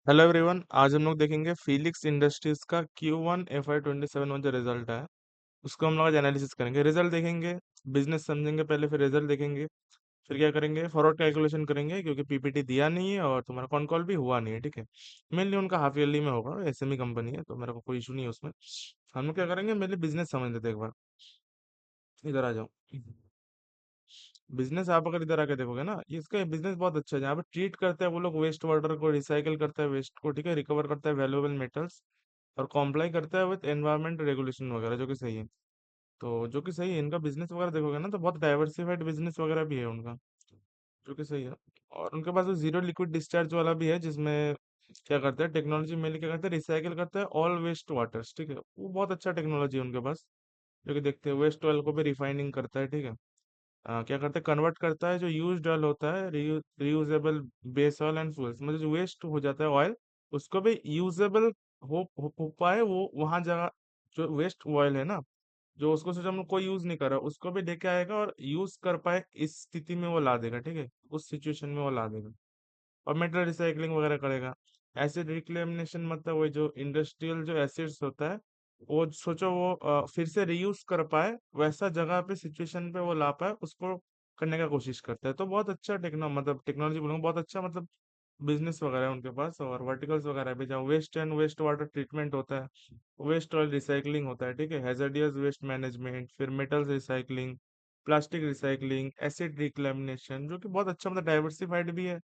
Hello everyone. आज हम लोग देखेंगे फिलिक्स इंडस्ट्रीज का Q1 FY 27 में जो रिजल्ट है उसको हम लोग आज एनालिसिस करेंगे। रिजल्ट देखेंगे, बिजनेस समझेंगे पहले, फिर रिजल्ट देखेंगे, फिर क्या करेंगे, फॉरवर्ड कैलकुलेशन करेंगे क्योंकि पीपीटी दिया नहीं है और तुम्हारा कॉन कॉल भी हुआ नहीं है। ठीक है, मेनली उनका हाफ ईयरली में होगा, एसएमई कंपनी है तो मेरा को कोई इशू नहीं है उसमें। हम लोग क्या करेंगे, मेनली बिजनेस समझ लेते हैं एक बार। इधर आ जाओ। बिजनेस आप अगर इधर आके देखोगे ना, इसका बिजनेस बहुत अच्छा है। यहाँ पे ट्रीट करता है वो लोग वेस्ट वाटर को, रिसाइकिल करता है वेस्ट को, ठीक है, रिकवर करता है वैल्यूएबल मेटल्स और कॉम्प्लाई करता है विद एनवायरमेंट रेगुलेशन वगैरह, जो कि सही है। तो जो कि सही है, इनका बिजनेस वगैरह देखोगे ना तो बहुत डाइवर्सिफाइड बिजनेस वगैरह भी है उनका, जो कि सही है। और उनके पास वो जीरो लिक्विड डिस्चार्ज वाला भी है, जिसमें क्या करते हैं, टेक्नोलॉजी मेनली क्या करते हैं, रिसाइकिल करता है ऑल वेस्ट वाटर्स। ठीक है, वो बहुत अच्छा टेक्नोलॉजी है उनके पास, जो कि देखते हैं वेस्ट ऑयल को भी रिफाइनिंग करता है। ठीक है, क्या करता है, कन्वर्ट करता है जो यूज्ड ऑयल होता है, reusable base oil and fuels, मतलब जो वेस्ट हो जाता है ऑयल उसको भी यूजेबल हो पाए, वो वहां जगह जो वेस्ट ऑयल है ना, जो उसको सोचा हम लोग कोई यूज नहीं कर रहा उसको भी लेके आएगा और यूज कर पाए इस स्थिति में वो ला देगा। ठीक है, उस सिचुएशन में वो ला देगा और मेटल रिसाइकलिंग वगैरह करेगा। एसिड रिक्लेमिनेशन मतलब वो जो इंडस्ट्रियल जो एसिड्स होता है, वो सोचो वो फिर से रीयूज कर पाए, वैसा जगह पे सिचुएशन पे वो ला पाए, उसको करने का कोशिश करता है। तो बहुत अच्छा मतलब टेक्नोलॉजी बोलूँगा, बहुत अच्छा मतलब बिजनेस वगैरह है उनके पास। और वर्टिकल्स वगैरह भी, जहाँ waste and waste water treatment होता है, वेस्ट ऑयल रिसाइकलिंग होता है, ठीक है, हैजार्डियस वेस्ट मैनेजमेंट, फिर metals recycling, plastic recycling, acid reclamation, जो कि बहुत अच्छा मतलब डाइवर्सिफाइड भी है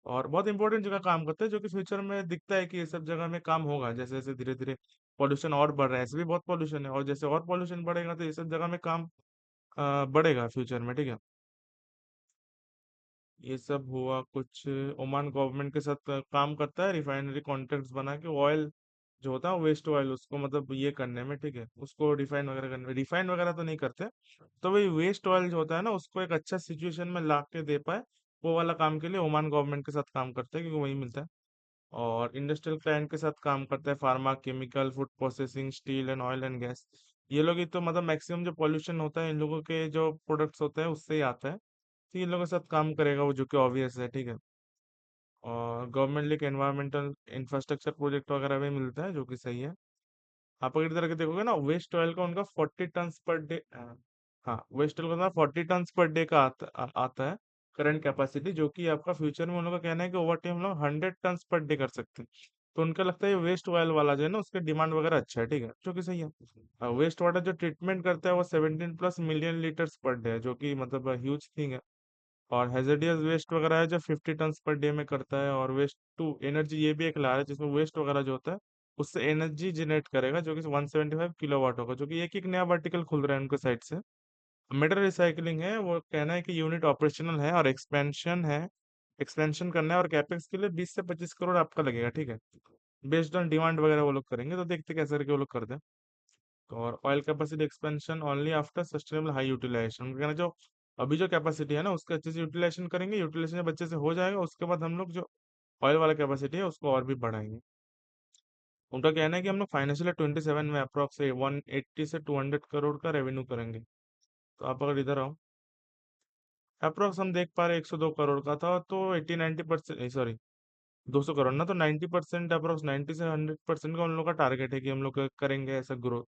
और बहुत इंपॉर्टेंट जगह काम करता है, जो कि फ्यूचर में दिखता है कि ये सब जगह में काम होगा। जैसे जैसे धीरे धीरे पॉल्यूशन और बढ़ रहा है, ऐसे भी बहुत पॉल्यूशन है, और जैसे और पॉल्यूशन बढ़ेगा तो ये सब जगह में काम बढ़ेगा फ्यूचर में। ठीक है, ये सब हुआ कुछ। ओमान गवर्नमेंट के साथ काम करता है, रिफाइनरी कॉन्ट्रैक्ट्स बना के ऑयल जो होता है वेस्ट ऑयल उसको मतलब ये करने में, ठीक है, उसको रिफाइन वगैरह करने में, रिफाइन वगैरह तो नहीं करते। तो वही वेस्ट ऑयल जो होता है ना, उसको एक अच्छा सिचुएशन में ला के दे पाए, वो वाला काम के लिए ओमान गवर्नमेंट के साथ काम करते हैं, क्योंकि वही मिलता है। और इंडस्ट्रियल क्लाइंट के साथ काम करता है, pharma, chemical, food processing, steel and oil and gas. ये लोग ही तो मतलब मैक्सिमम जो पॉल्यूशन होता है इन लोगों के जो प्रोडक्ट्स होते हैं उससे ही आता है, तो इन लोगों के साथ काम करेगा वो, जो कि ऑब्वियस है। ठीक है, और government lake environmental infrastructure project वगैरह भी मिलता है, जो कि सही है। आप अगर इधर के देखोगे ना, वेस्ट ऑयल का उनका 40 टन पर डे, हाँ, वेस्ट ऑयल का 40 टन पर डे का आता है करंट कैपेसिटी, जो कि आपका फ्यूचर में उन लोगों का कहना है कि ओवर टाइम हम लोग 100 टन पर डे कर सकते हैं। तो उनका लगता है ये वेस्ट ऑयल वाला जो है ना, उसके डिमांड वगैरह अच्छा है। ठीक है, जो कि सही है। वेस्ट वाटर जो ट्रीटमेंट करता है वो 17+ मिलियन लीटर्स पर डे है, जो कि मतलब ह्यूज थिंग है। और हैजार्डियस वेस्ट वगैरह है जो 50 टन पर डे में करता है। और वेस्ट टू एनर्जी ये भी एक ला रहा है, जिसमें वेस्ट वगैरह जो होता है उससे एनर्जी जनरेट करेगा, जो कि 175 किलोवाट होगा, जो कि एक नया वर्टिकल खुल रहा है उनके साइड से। मेटल रिसाइकलिंग है, वो कहना है कि यूनिट ऑपरेशनल है और एक्सपेंशन है, एक्सपेंशन करना है, और कैपेक्स के लिए 20 से 25 करोड़ आपका लगेगा। ठीक है, बेस्ड ऑन डिमांड वगैरह वो लोग करेंगे, तो देखते कैसे करके वो लोग करते हैं। और oil capacity expansion only after sustainable high utilisation, उनका कहना है जो अभी जो कैपेसिटी है ना उसका अच्छे से यूटिलाइजेशन करेंगे, यूटिलाइजेशन जब अच्छे से हो जाएगा उसके बाद हम लोग जो ऑयल वाला कैपेसिटी है उसको और भी बढ़ाएंगे। उनका कहना है कि हम लोग फाइनेंशियल 27 में अप्रॉक्स 180 से 200 करोड़ का रेवेन्यू करेंगे। तो आप अगर इधर आओ, अप्रॉक्स हम देख पा रहे 102 करोड़ का था, तो 80-90%, सॉरी, 200 करोड़ ना, तो 90%, अप्रॉक्स 90 से 100% का उन लोग का टारगेट है कि हम लोग करेंगे ऐसा ग्रोथ।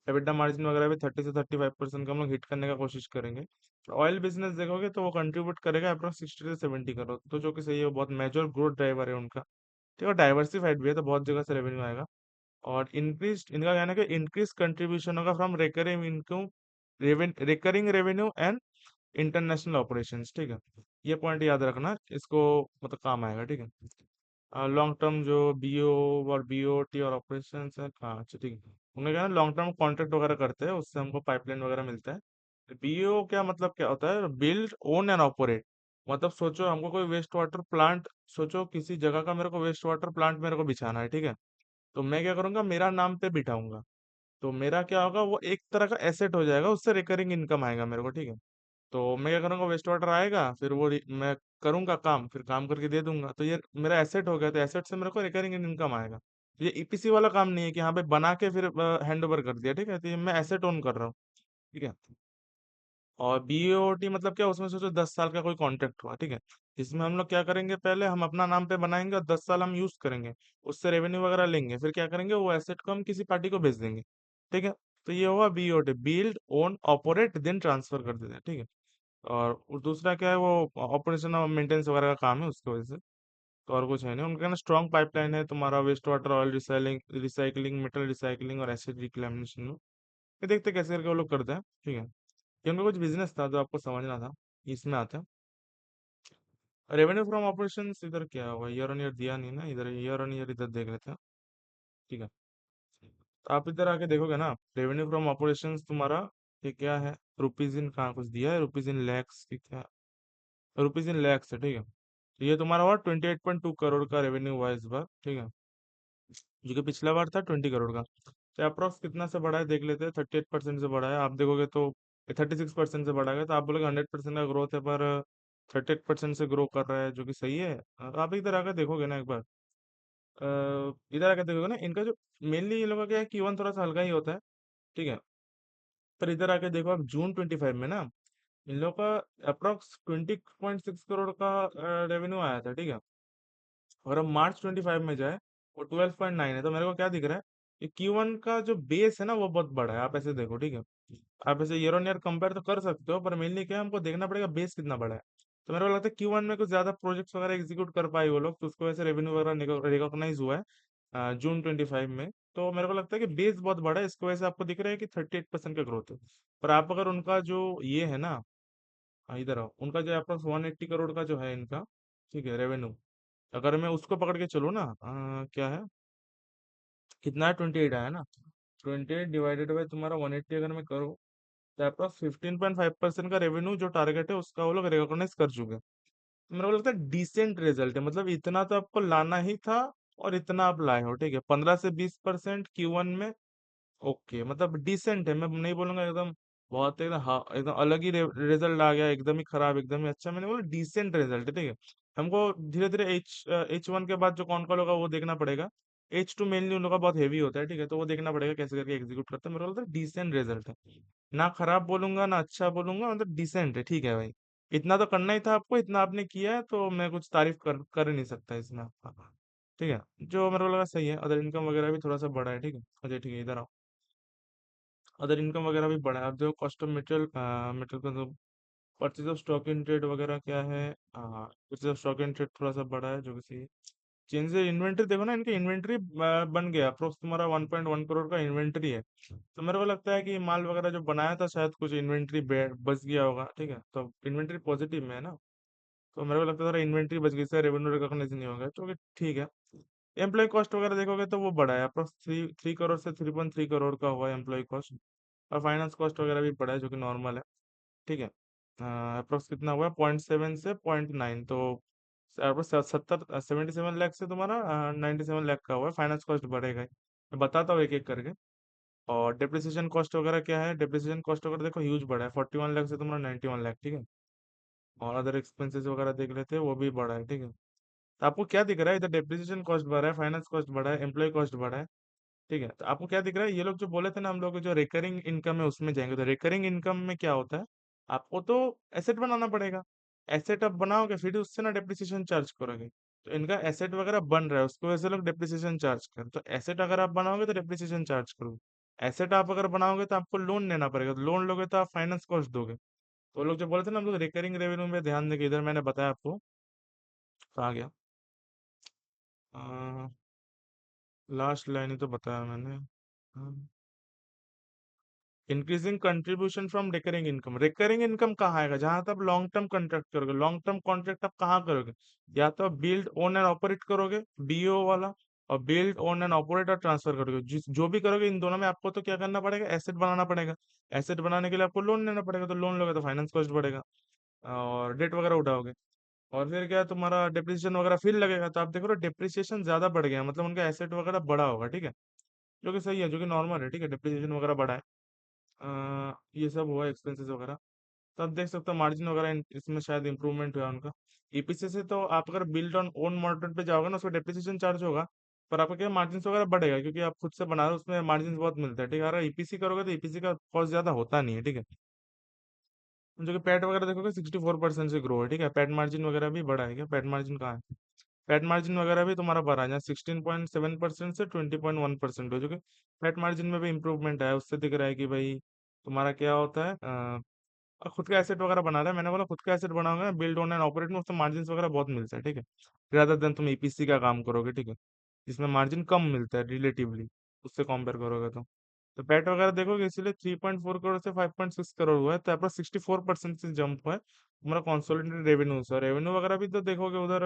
एबिटा मार्जिन वगैरह भी 30 से 35% का हम लोग हिट करने का कोशिश करेंगे। ऑयल बिजनेस देखोगे तो वो कंट्रीब्यूट करेगा अप्रॉक्स 60 से 70 करोड़, तो जो कि सही है, बहुत मेजर ग्रोथ ड्राइवर है उनका। ठीक है, डाइवर्सिफाइड भी है, तो बहुत जगह से रेवेन्यू आएगा। और इंक्रीज, इनका कहना है कि इंक्रीज कंट्रीब्यूशन होगा from recurring income, recurring revenue and international operations. ठीक है, ये पॉइंट याद रखना, इसको मतलब काम आएगा। ठीक है, लॉन्ग टर्म जो बीओ और बीओटी और ऑपरेशन है, हाँ अच्छा ठीक है। उन्होंने कहा लॉन्ग टर्म कॉन्ट्रैक्ट वगैरह करते हैं, उससे हमको पाइपलाइन वगैरह मिलता है। बीओ क्या मतलब क्या होता है, बिल्ड ओन एंड ऑपरेट। मतलब सोचो हमको कोई वेस्ट वाटर प्लांट, सोचो किसी जगह का मेरे को वेस्ट वाटर प्लांट मेरे को बिछाना है। ठीक है, तो मैं क्या करूंगा, मेरा नाम पे बिठाऊंगा, तो मेरा क्या होगा, वो एक तरह का एसेट हो जाएगा, उससे रिकरिंग इनकम आएगा मेरे को। ठीक है, तो मैं क्या करूंगा, वेस्ट वाटर आएगा, फिर वो मैं करूंगा काम, फिर काम करके दे दूंगा, तो ये मेरा एसेट हो गया, तो एसेट से मेरे को रिकरिंग इनकम आएगा। ये ईपीसी वाला काम नहीं है कि हाँ भाई बना के फिर हैंड ओवर कर दिया। ठीक है, तो ये मैं एसेट ओन कर रहा हूँ। ठीक है, और बीओटी मतलब क्या, उसमें सोचो 10 साल का कोई कॉन्ट्रैक्ट हुआ, ठीक है। इसमें हम लोग क्या करेंगे, पहले हम अपना नाम पे बनाएंगे और 10 साल हम यूज करेंगे, उससे रेवेन्यू वगैरह लेंगे, फिर क्या करेंगे वो एसेट को हम किसी पार्टी को बेच देंगे, ठीक है। तो ये हुआ BOT, build own operate then transfer कर देते हैं, ठीक है। और दूसरा क्या है, वो ऑपरेशन और मेंटेनेंस वगैरह का काम है उसकी वजह से। तो और कुछ है नहीं उनका ना, स्ट्रॉन्ग पाइपलाइन है तुम्हारा waste water, oil recycling recycling, metal recycling और एसिड रिक्लेमेशन में। ये देखते कैसे करके वो लोग करते हैं, ठीक है। ये उनका कुछ बिजनेस था जो आपको समझना था, इसमें आते हैं। रेवेन्यू फ्रॉम ऑपरेशंस इधर क्या होगा, ईयर ऑन ईयर दिया नहीं ना, इधर ईयर ऑन ईयर इधर देख लेते हैं, ठीक है। तो आप इधर आके देखोगे ना, रेवेन्यू फ्रॉम ऑपरेशंस तुम्हारा ये क्या है, रुपीज इन कहाँ कुछ दिया है, रुपीज इन लैक्स की क्या, रुपीज इन लैक्स है, ठीक है। तो ये तुम्हारा हुआ 28.2 करोड़ का रेवेन्यू हुआ इस बार, ठीक है। जो कि पिछला बार था 20 करोड़ का। तो अप्रोक्स कितना से बढ़ा है देख लेते हैं, 38% से बढ़ा है, आप देखोगे तो 36% से बढ़ा है, तो आप बोलोगे 100% का ग्रोथ है, पर 38% से ग्रो कर रहा है, जो कि सही है। आप इधर आकर देखोगे ना एक बार, इधर आकर देखोगे ना इनका जो, मेनली ये लोगों का क्या है, Q1 थोड़ा सा हल्का ही होता है, ठीक है। पर इधर आके देखो आप, जून 25 में ना इन लोगों का अप्रोक्स 20.6 करोड़ का रेवेन्यू आया था, ठीक है। अगर हम मार्च 25 में जाए, वो 12.9 है, तो मेरे को क्या दिख रहा है, ये Q1 का जो बेस है ना वो बहुत बड़ा है, आप ऐसे देखो, ठीक है। आप ऐसे ईयर ऑन ईयर कंपेयर तो कर सकते हो, पर मेनली क्या है, हमको देखना पड़ेगा बेस कितना बड़ा है। तो मेरे को लगता है Q1 में कुछ ज्यादा प्रोजेक्ट्स वगैरह एग्जीक्यूट कर पाए वो लोग, तो उसको वैसे रेवेन्यू वगैरह रिकॉग्नाइज हुआ है जून 25 में। तो मेरे को लगता है कि बेस बहुत बड़ा है, इसको वजह से आपको दिख रहा है कि 38% का ग्रोथ है। पर आप अगर उनका जो ये है ना, इधर आओ, उनका जो अप्रोक्स 180 करोड़ का जो है इनका, ठीक है, रेवेन्यू, अगर मैं उसको पकड़ के चलूँ ना, क्या है, कितना है, 28 आया ना, 28 डिवाइडेड बाई तुम्हारा 180 अगर मैं करूँ, तो अप्रोक्स 15.5% का रेवेन्यू जो टारगेट है उसका वो लोग रिकॉग्नाइज कर चुके हैं। तो मेरे को लगता है डिसेंट रिजल्ट है, मतलब इतना तो आपको लाना ही था, और इतना आप लाए हो, ठीक है। 15 से 20% Q1 में, ओके, मतलब डिसेंट है, मैं नहीं बोलूंगा एकदम बहुत एकदम, हाँ एकदम अलग ही रिजल्ट आ गया, एकदम ही खराब एकदम ही अच्छा, मैंने बोला डिसेंट रिजल्ट है, ठीक है। हमको धीरे धीरे H1 के बाद जो कौन कौन होगा वो देखना पड़ेगा। H2 मेनली उन लोग का बहुत हेवी होता है, ठीक है, तो वो देखना पड़ेगा कैसे करके एग्जीक्यूट करते हैं। मेरे को लगता है डिसेंट रिजल्ट है, ना खराब बोलूंगा ना अच्छा बोलूंगा, मतलब डिसेंट है, ठीक है भाई। इतना तो करना ही था आपको, इतना आपने किया है, तो मैं कुछ तारीफ कर ही नहीं सकता इसमें आपका, ठीक है। जो मेरे को लगा सही है, अदर इनकम वगैरह भी थोड़ा सा बड़ा है, ठीक है। अच्छा ठीक है, इधर आओ, अदर इनकम वगैरह भी बढ़ा है। अब देखो कॉस्ट ऑफ मटेरियल, मटेरियल का तो purchase of stock in trade वगैरह क्या है, purchase of stock in trade थोड़ा सा बढ़ा है, जो कि सही है। चेंज इन्वेंट्री देखो ना, इनकी इन्वेंट्री बन गया, अप्रोक्स तुम्हारा 1.1 करोड़ का इन्वेंट्री है। तो मेरे को लगता है कि माल वगैरह जो बनाया था शायद कुछ इन्वेंट्री बच गया होगा, ठीक है, तो इन्वेंट्री पॉजिटिव में है ना। तो मेरे को लगता है थोड़ा इन्वेंट्री बच गई, इससे रेवेन्यू रिकॉग्नाइज नहीं होगा, तो ठीक है। एम्प्लॉय कॉस्ट वगैरह देखोगे तो वो बढ़ा है, अप्रोक्स 3 करोड़ से 3.3 करोड़ का हुआ है एम्प्लॉय कॉस्ट। और फाइनेंस कॉस्ट वगैरह भी बढ़ा है, जो कि नॉर्मल है, ठीक है। अप्रोक्स कितना हुआ है, 0.7 से 0.9, तो अप्रोक्स 77 लाख से तुम्हारा 97 लाख का हुआ है, फाइनेंस कॉस्ट बढ़ेगा ही। मैं बताता हूँ एक एक करके। और डिप्रिसिएशन कॉस्ट वगैरह क्या है, डिप्रिसिएशन कॉस्ट वगैरह देखो ह्यूज बढ़ा है, 41 लाख से तुम्हारा 91 लाख, ठीक है। और अदर एक्सपेंसेस वगैरह देख लेते हैं, वो भी बढ़ा है, ठीक है। तो आपको क्या दिख रहा है, इधर डिप्रिसिएशन कॉस्ट बढ़ा है, फाइनेंस कॉस्ट बढ़ा है, एम्प्लॉय कॉस्ट बढ़ा है, ठीक है। तो आपको क्या दिख रहा है, ये लोग जो बोले थे ना हम लोग जो रिकरिंग इनकम है उसमें जाएंगे, तो रिकरिंग इनकम में क्या होता है, आपको तो एसेट बनाना पड़ेगा। एसेट आप बनाओगे फिर उससे ना डेप्रिसिएशन चार्ज करोगे। तो इनका एसेट वगैरह बन रहा है, उसको वैसे लोग डेप्रिसिएशन चार्ज कर, तो एसेट अगर आप बनाओगे तो डेप्रिसिएशन चार्ज करोगे। एसेट आप अगर बनाओगे तो आपको लोन लेना पड़ेगा, तो लोन लोगे तो आप फाइनेंस कॉस्ट दोगे। तो वो लोग जो बोले थे ना हम लोग रिकरिंग रेवेन्यू में ध्यान देंगे, इधर मैंने बताया आपको, कहाँ गया, लास्ट लाइन ही तो बताया मैंने। हाँ। Increasing contribution from recurring income, recurring income कहाँ आएगा, जहां तक आप लॉन्ग टर्म कॉन्ट्रैक्ट करोगे, लॉन्ग टर्म कॉन्ट्रैक्ट आप कहाँ करोगे, या तो आप बिल्ड ओन एंड ऑपरेट करोगे, बीओ वाला, और बिल्ड ओन एंड ऑपरेट और ट्रांसफर करोगे, जिस जो भी करोगे इन दोनों में आपको तो क्या करना पड़ेगा, एसेट बनाना पड़ेगा। एसेट बनाने के लिए आपको लोन लेना पड़ेगा, तो लोन लोगे तो फाइनेंस कॉस्ट बढ़ेगा, और डेट वगैरह उठाओगे। और फिर क्या है, तुम्हारा डिप्रिसिएशन वगैरह फिर लगेगा, तो आप देखो डिप्रिसिएशन ज्यादा बढ़ गया, मतलब उनका एसेट वगैरह बड़ा होगा, ठीक है। जो कि सही है, जो कि नॉर्मल है, ठीक है, डिप्रिसिएशन वगैरह बढ़ा है। ये सब हुआ एक्सपेंसेस वगैरह। तो आप देख सकते हो मार्जिन वगैरह इसमें शायद इंप्रूवमेंट हुआ उनका। ईपीसी से तो आप अगर बिल्ड ऑन ओन मॉडल पे जाओगे ना, उसका डेप्रिसिएशन चार्ज होगा, पर आपका क्या मार्जिन वगैरह बढ़ेगा, क्योंकि आप खुद से बना रहे हो, उसमें मार्जिन बहुत मिलता है, ठीक है। अगर ईपीसी करोगे तो ईपीसी का कॉस्ट ज्यादा होता नहीं है, ठीक है। जो कि पैट वगैरह देखोगे 64% से ग्रो है, ठीक है। पैट मार्जिन वगैरह भी बढ़ा है क्या? पैट मार्जिन कहाँ है? पैट मार्जिन वगैरह भी तुम्हारा बढ़ा है, 16.7% से 20.1% हो, जो कि पैट मार्जिन में भी इंप्रूवमेंट है। उससे दिख रहा है कि भाई तुम्हारा क्या होता है, और खुद का एसेट वगैरह बना रहा है। मैंने बोला खुद का एसेट बनाओगे, बिल्ड ओन एंड ऑपरेट में उससे मार्जिन वगैरह बहुत मिलता है, ठीक है। rather देन तुम ईपीसी का काम करोगे, ठीक है, जिसमें मार्जिन कम मिलता है रिलेटिवली, उससे कंपेयर करोगे तो पैट वगैरह देखोगे, इसीलिए 3.4 करोड़ से 5.6 करोड़ हुआ है, तो अप्रॉक्स 64% से जंप हुआ है हमारा कॉन्सोलिडेटेड रेवेन्यू। सर रेवेन्यू वगैरह भी तो देखोगे उधर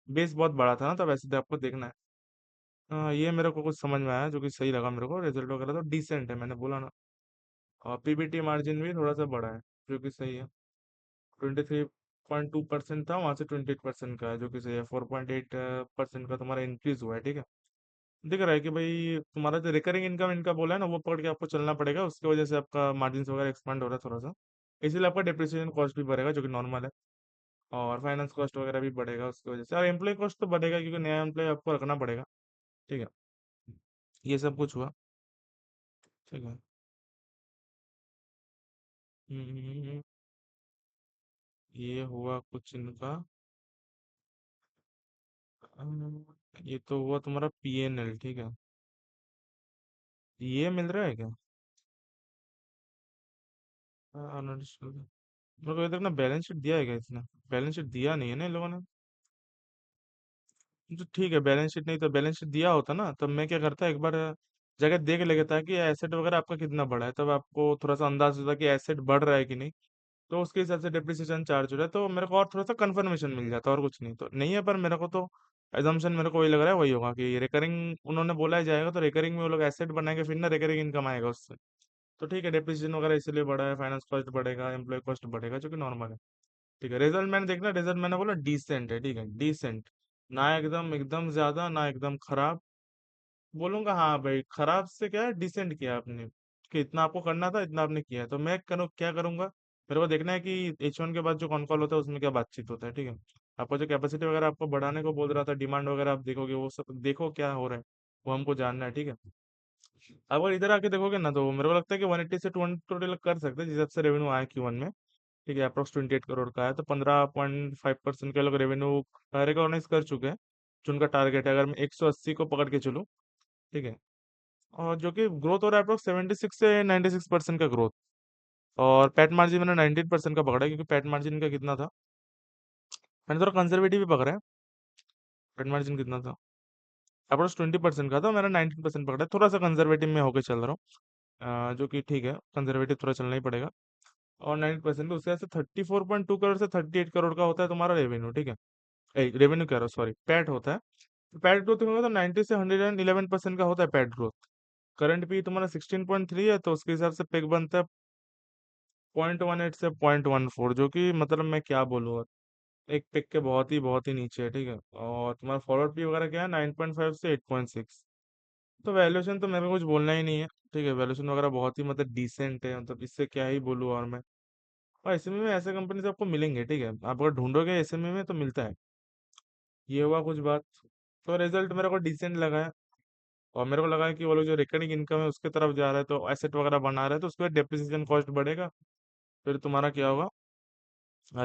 बेस बहुत बड़ा था ना, तब ऐसे तो आपको देखना है। ये मेरे को कुछ समझ में आया, जो कि सही लगा मेरे को। रिजल्ट वगैरह तो डिसेंट है, मैंने बोला ना। और पीबीटी मार्जिन भी थोड़ा सा बड़ा है, जो कि सही है। 23.2% था, वहां से 28% का है, जो कि सही है। 4.8% का तुम्हारा इंक्रीज हुआ है, ठीक है। दिख रहा है कि भाई तुम्हारा जो रिकरिंग इनकम इनका बोला है ना, वो पकड़ के आपको चलना पड़ेगा, उसकी वजह से आपका मार्जिन वगैरह एक्सपांड हो रहा है थोड़ा सा। इसीलिए आपका डिप्रिसिएशन कॉस्ट भी बढ़ेगा, जो कि नॉर्मल है। और फाइनेंस कॉस्ट वगैरह भी बढ़ेगा उसकी वजह से, और एम्प्लॉय कॉस्ट तो बढ़ेगा क्योंकि नया एम्प्लॉय आपको रखना पड़ेगा, ठीक है। ये सब कुछ हुआ, ठीक है। हम्म, ये हुआ कुछ इनका। ये तो हुआ तुम्हारा पीएनएल, ठीक है। ये मिल रहा है क्या? अनअडिशनल, मेरे को ये तक ना बैलेंस शीट दिया है क्या इसने? बैलेंस शीट दिया नहीं है ना इन लोगों ने। तो ठीक है, बैलेंस शीट नहीं तो बैलेंस शीट दिया होता ना, तब मैं क्या करता एक बार जगह देख लेता था कि एसेट वगैरह आपका कितना बड़ा है, तब आपको थोड़ा सा अंदाज होता कि एसेट बढ़ रहा है कि नहीं। तो उसके हिसाब से डिप्रिसिएशन चार्ज हो रहा है, तो मेरे को और थोड़ा सा कंफर्मेशन मिल जाता, और कुछ नहीं तो नहीं है। पर मेरे को तो एजम्पशन मेरे को वही लग रहा है, वही होगा कि रिकरिंग उन्होंने बोला ही जाएगा, तो रिकरिंग में वो लोग एसेट बनाएंगे, फिर ना रिकरिंग इनकम आएगा उससे। तो ठीक है, डिप्रिसिएशन वगैरह इसलिए बढ़ा है, फाइनेंस कॉस्ट बढ़ेगा, एम्प्लॉय कॉस्ट बढ़ेगा, जो कि नॉर्मल है। ठीक है, रिजल्ट मैंने देखना, रिजल्ट मैंने बोला डिसेंट है, ठीक है, डिसेंट। ना एकदम एकदम ज्यादा, ना एकदम खराब। बोलूंगा हाँ भाई, खराब से क्या है, डिसेंट किया आपने, कि इतना आपको करना था, इतना आपने किया है। तो मैं करूँ क्या करूंगा, मेरे को देखना है कि H1 के बाद जो कॉन कॉल होता है उसमें क्या बातचीत होता है, ठीक है। आपको जो कैपेसिटी वगैरह आपको बढ़ाने को बोल रहा था, डिमांड वगैरह आप देखोगे, वो सब देखो क्या हो रहा है, वो हमको जानना है, ठीक है। अगर इधर आके देखोगे ना, तो मेरे को लगता है कि 180 से 200 टोटल कर सकते हैं, जिस हिसाब से रेवेन्यू आया Q1 में, ठीक है। अप्रोक्स 28 करोड़ का है, तो 15.5% के लोग रेवेन्यू रिकॉग्नाइज कर चुके हैं, जो उनका टारगेट है। अगर मैं 180 को पकड़ के चलूँ, ठीक है, और जो कि ग्रोथ हो रहा है अप्रोक्स 76 से 96% का ग्रोथ। और पैट मार्जिन मैंने 19% का पकड़ा है, क्योंकि पैट मार्जिन का कितना था, मैंने थोड़ा कंजर्वेटिव भी पकड़ा है। पैट मार्जिन कितना था, अप्रोक्स 20% का था, मैंने 19% पकड़ा है, थोड़ा सा कंजर्वेटिव में होकर चल रहा हूँ। जो कि ठीक है, कंजर्वेटिव थोड़ा चलना ही पड़ेगा। और 9% उसके वजह से 34.2 करोड़ से 38 करोड़ का होता है तुम्हारा रेवेन्यू, ठीक है। रेवेन्यू कह रहा हूँ, सॉरी, पैट होता है। तो पैट ग्रोथ होगा तो 90 से 111% का होता है पैट ग्रोथ। करंट भी तुम्हारा 16.3 है, तो उसके हिसाब से पेग बनता है 0.18 से 0.14, जो कि मतलब मैं क्या बोलूँ, एक पिक के बहुत ही नीचे है, ठीक है। और तुम्हारा फॉरवर्ड पी वगैरह क्या है, 9.5 से 8.6। तो वैल्यूएशन तो मेरे को कुछ बोलना ही नहीं है, ठीक है। वैल्यूएशन वगैरह बहुत ही मतलब डिसेंट है, मतलब इससे क्या ही बोलूँ और मैं। और एसएमई में ऐसे कंपनी से आपको मिलेंगे, ठीक है, आप अगर ढूंढोगे एसएमई में तो मिलता है। ये हुआ कुछ बात। तो रिजल्ट मेरे को डिसेंट लगा है। और मेरे को लगा है कि वो लोग जो रिकरिंग इनकम है उसके तरफ जा रहा है, तो एसेट वगैरह बना रहे हैं, तो उसके बाद डेप्रिसिएशन कॉस्ट बढ़ेगा। फिर तुम्हारा क्या होगा,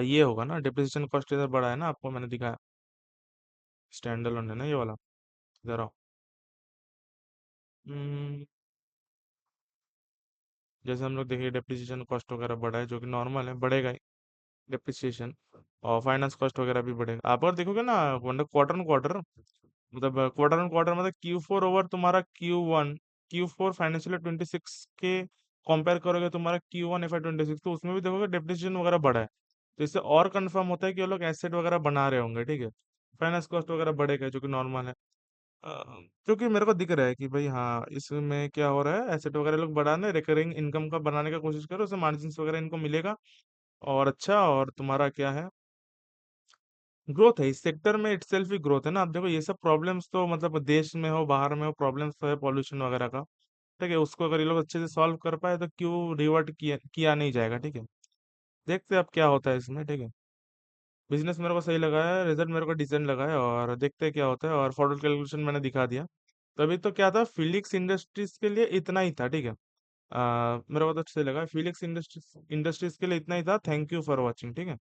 ये होगा ना, डेप्रिसिएशन कॉस्ट इधर बढ़ा है ना, आपको मैंने दिखाया, स्टैंड अलोन है ना ये वाला, इधर आओ। हम्म, जैसे हम लोग देखिए डेप्रिसिएशन कॉस्ट वगैरह बढ़ा है, जो कि नॉर्मल है, बढ़ेगा ही डेप्रिसिएशन। और फाइनेंस कॉस्ट वगैरह भी बढ़ेगा। आप अगर देखोगे ना, मतलब क्वार्टर ऑन क्वार्टर, मतलब क्वार्टर ऑन क्वार्टर, मतलब Q4 ओवर तुम्हारा Q1, Q4 फाइनेंशियल 26 के कंपेयर करोगे तुम्हारा Q1 FY 26, तो उसमें भी देखोगे डेप्रिसिएशन वगैरह बढ़ा है। तो इससे और कंफर्म होता है कि वो लोग एसेट वगैरह बना रहे होंगे, ठीक है। फाइनेंस कॉस्ट वगैरह बढ़ेगा, जो कि नॉर्मल है। क्योंकि मेरे को दिख रहा है कि भाई हाँ, इसमें क्या हो रहा है, एसेट वगैरह लोग बढ़ाने, रिकरिंग इनकम का बनाने का कोशिश करो, उससे मार्जिन वगैरह इनको मिलेगा। और अच्छा, और तुम्हारा क्या है, ग्रोथ है इस सेक्टर में, इटसेल्फ ही ग्रोथ है ना। अब देखो ये सब प्रॉब्लम्स तो मतलब देश में हो बाहर में हो, प्रॉब्लम्स तो है पॉल्यूशन वगैरह का, ठीक है। उसको अगर ये लोग अच्छे से सॉल्व कर पाए तो क्यों रिवर्ट किया नहीं जाएगा, ठीक है। देखते हैं अब क्या होता है इसमें, ठीक है। बिजनेस मेरे को सही लगा है, रिजल्ट मेरे को डिसेंट लगा है, और देखते हैं क्या होता है। और फॉरवर्ड कैलकुलेशन मैंने दिखा दिया। तो अभी तो क्या था, फिलिक्स इंडस्ट्रीज के लिए इतना ही था, ठीक है। मेरा बहुत अच्छा लगा। फिलिक्स इंडस्ट्रीज इंडस्ट्रीज के लिए इतना ही था। Thank you for watching. ठीक है।